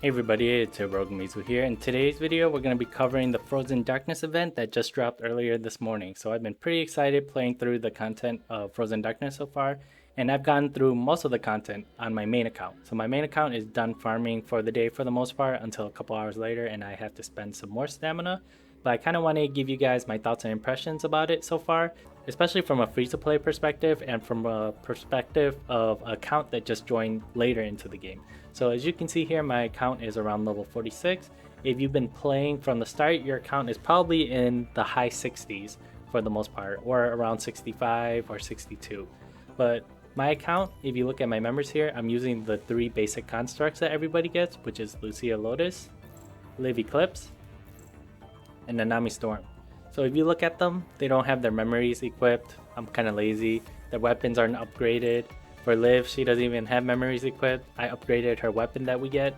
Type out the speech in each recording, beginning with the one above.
Hey everybody, it's HeroicMizu here. In today's video, we're going to be covering the Frozen Darkness event that just dropped earlier this morning. So I've been pretty excited playing through the content of Frozen Darkness so far, and I've gotten through most of the content on my main account. So my main account is done farming for the day for the most part until a couple hours later, and I have to spend some more stamina. But I kind of want to give you guys my thoughts and impressions about it so far, especially from a free-to-play perspective and from a perspective of an account that just joined later into the game. So as you can see here, my account is around level 46. If you've been playing from the start, your account is probably in the high 60s for the most part, or around 65 or 62. But my account, if you look at my members here, I'm using the 3 basic constructs that everybody gets, which is Lucia Lotus, Live Eclipse, and Nanami Storm. So if you look at them, they don't have their memories equipped. I'm kind of lazy. Their weapons aren't upgraded. For Liv, she doesn't even have memories equipped. I upgraded her weapon that we get.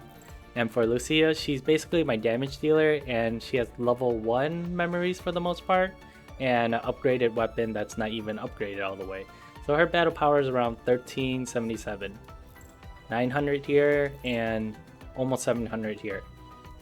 And for Lucia, she's basically my damage dealer, and she has level 1 memories for the most part, and an upgraded weapon that's not even upgraded all the way. So her battle power is around 1377. 900 here and almost 700 here.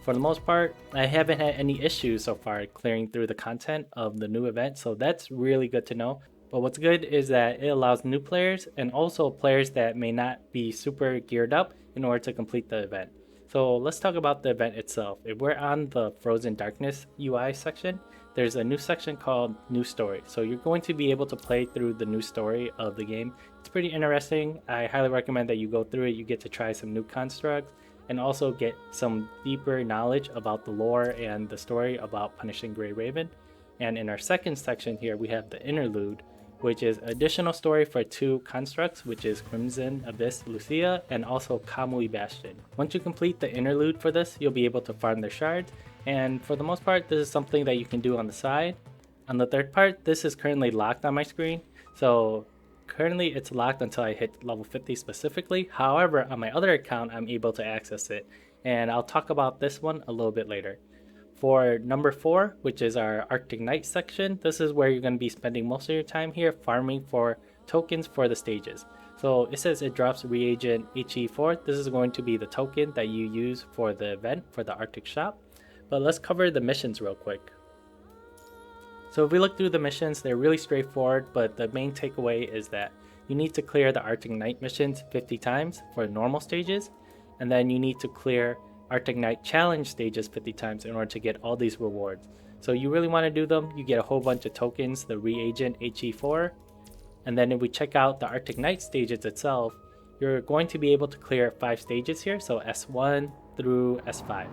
For the most part, I haven't had any issues so far clearing through the content of the new event, so that's really good to know. But what's good is that it allows new players and also players that may not be super geared up in order to complete the event. So let's talk about the event itself. If we're on the Frozen Darkness UI section, there's a new section called New Story. So you're going to be able to play through the new story of the game. It's pretty interesting. I highly recommend that you go through it. You get to try some new constructs and also get some deeper knowledge about the lore and the story about Punishing Grey Raven. And in our second section here, we have the Interlude, which is additional story for 2 constructs, which is Crimson Abyss Lucia and also Kamui Bastion. Once you complete the interlude for this, you'll be able to farm their shards, and for the most part, this is something that you can do on the side. On the third part, this is currently locked on my screen, so currently it's locked until I hit level 50 specifically. However, on my other account, I'm able to access it, and I'll talk about this one a little bit later. For number 4, which is our Arctic Night section, this is where you're going to be spending most of your time here farming for tokens for the stages. So it says it drops reagent HE4. This is going to be the token that you use for the event for the Arctic shop. But let's cover the missions real quick. So if we look through the missions, they're really straightforward, but the main takeaway is that you need to clear the Arctic Night missions 50 times for normal stages, and then you need to clear Arctic Night challenge stages 50 times in order to get all these rewards. So you really want to do them. You get a whole bunch of tokens, the reagent HE4, and then if we check out the Arctic Night stages itself, you're going to be able to clear 5 stages here, so S1 through S5.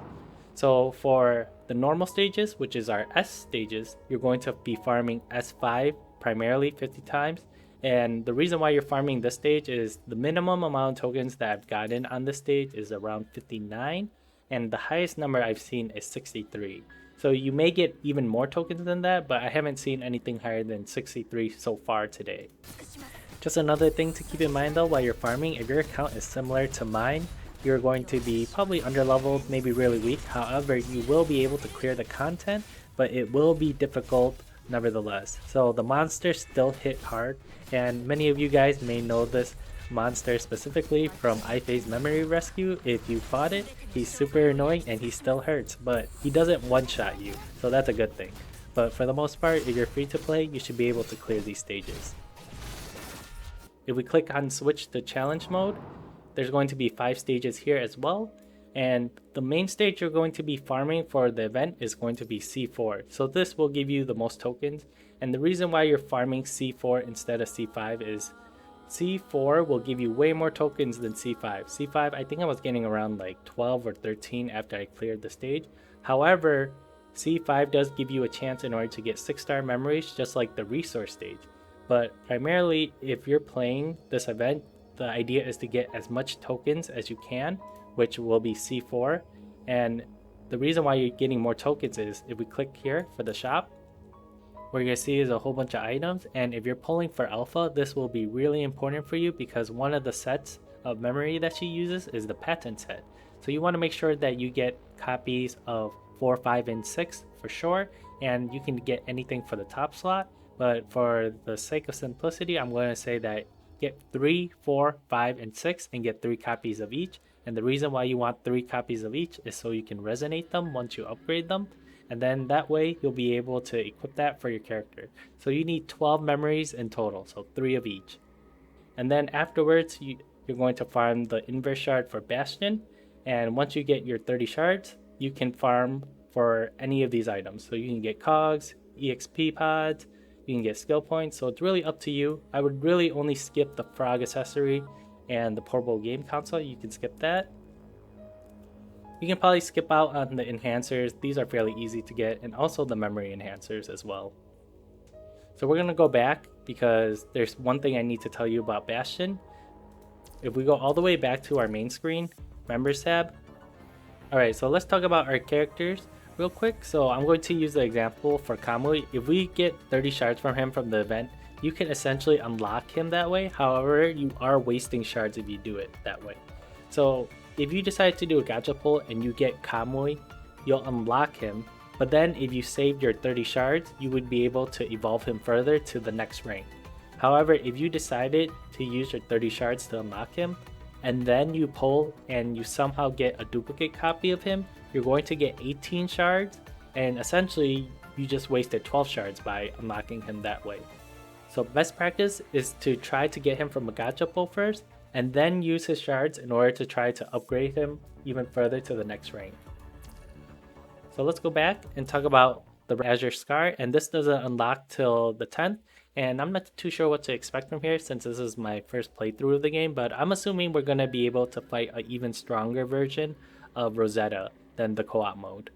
So for the normal stages, which is our S stages, you're going to be farming S5 primarily 50 times. And the reason why you're farming this stage is the minimum amount of tokens that I've gotten on this stage is around 59. And the highest number I've seen is 63. So you may get even more tokens than that, but I haven't seen anything higher than 63 so far today. Just another thing to keep in mind though while you're farming, if your account is similar to mine, you're going to be probably underleveled, maybe really weak. However, you will be able to clear the content, but it will be difficult nevertheless. So the monsters still hit hard, and many of you guys may know this monster specifically from iFade's Memory Rescue. If you fought it, he's super annoying and he still hurts, but he doesn't one-shot you, so that's a good thing. But for the most part, if you're free to play, you should be able to clear these stages. If we click on switch to challenge mode, there's going to be 5 stages here as well, and the main stage you're going to be farming for the event is going to be C4. So this will give you the most tokens, and the reason why you're farming C4 instead of C5 is C4 will give you way more tokens than C5. C5, I think I was getting around like 12 or 13 after I cleared the stage. However, C5 does give you a chance in order to get 6-star memories, just like the resource stage. But primarily, if you're playing this event, the idea is to get as much tokens as you can, which will be C4. And the reason why you're getting more tokens is if we click here for the shop, what you're going to see is a whole bunch of items, and if you're pulling for alpha, this will be really important for you because one of the sets of memory that she uses is the patent set. So you want to make sure that you get copies of 4, 5, and 6 for sure, and you can get anything for the top slot, but for the sake of simplicity, I'm going to say that get 3, 4, 5, and 6 and get 3 copies of each, And the reason why you want 3 copies of each is so you can resonate them once you upgrade them. And then that way you'll be able to equip that for your character. So you need 12 memories in total, so 3 of each. And then afterwards, you're going to farm the inverse shard for Bastion. And once you get your 30 shards, you can farm for any of these items. So you can get cogs, EXP pods, you can get skill points. So it's really up to you. I would really only skip the frog accessory and the portable game console. You can skip that. You can probably skip out on the enhancers. These are fairly easy to get, and also the memory enhancers as well. So we're going to go back because there's one thing I need to tell you about Bastion. If we go all the way back to our main screen, Members tab. Alright, so let's talk about our characters real quick. So I'm going to use the example for Kamui. If we get 30 shards from him from the event, you can essentially unlock him that way. However, you are wasting shards if you do it that way. So if you decide to do a gacha pull and you get Kamui, you'll unlock him. But then if you saved your 30 shards, you would be able to evolve him further to the next rank. However, if you decided to use your 30 shards to unlock him, and then you pull and you somehow get a duplicate copy of him, you're going to get 18 shards, and essentially you just wasted 12 shards by unlocking him that way. So best practice is to try to get him from a gacha pull first, and then use his shards in order to try to upgrade him even further to the next rank. So let's go back and talk about the Azure Scar, and this doesn't unlock till the 10th, and I'm not too sure what to expect from here since this is my first playthrough of the game, but I'm assuming we're going to be able to fight an even stronger version of Rosetta than the co-op mode.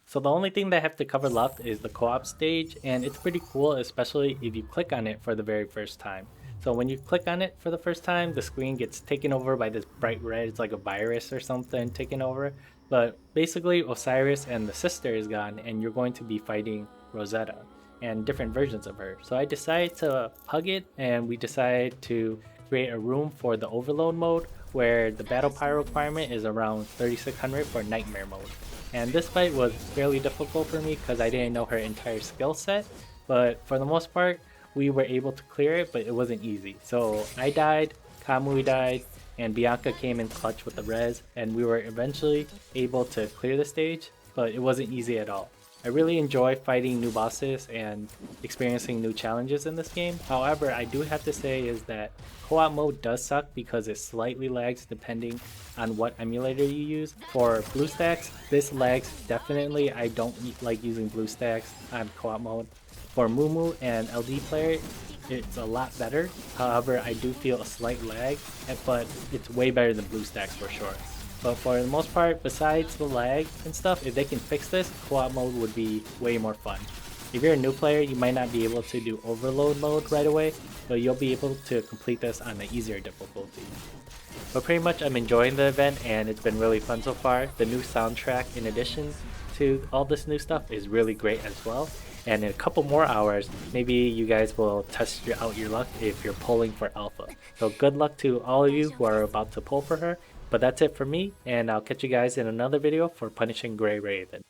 So the only thing that I have to cover left is the co-op stage, and it's pretty cool, especially if you click on it for the very first time. So when you click on it for the first time, the screen gets taken over by this bright red. It's like a virus or something taking over. But basically Osiris and the sister is gone, and you're going to be fighting Rosetta and different versions of her. So I decided to hug it, and we decided to create a room for the overload mode where the battle pyro requirement is around 3600 for nightmare mode. And this fight was fairly difficult for me because I didn't know her entire skill set, but for the most part we were able to clear it, but it wasn't easy. So I died, Kamui died, and Bianca came in clutch with the res, and we were eventually able to clear the stage, but it wasn't easy at all. I really enjoy fighting new bosses and experiencing new challenges in this game. However, I do have to say is that co-op mode does suck because it slightly lags depending on what emulator you use. For BlueStacks, this lags definitely. I don't like using BlueStacks on co-op mode. For Mumu and LDplayer, it's a lot better. However, I do feel a slight lag, but it's way better than BlueStacks for sure. But for the most part, besides the lag and stuff, if they can fix this, co-op mode would be way more fun. If you're a new player, you might not be able to do overload mode right away, but you'll be able to complete this on an easier difficulty. But pretty much I'm enjoying the event, and it's been really fun so far. The new soundtrack, in addition to all this new stuff, is really great as well. And in a couple more hours, maybe you guys will test out your luck if you're pulling for Alpha. So good luck to all of you who are about to pull for her. But that's it for me, and I'll catch you guys in another video for Punishing Grey Raven.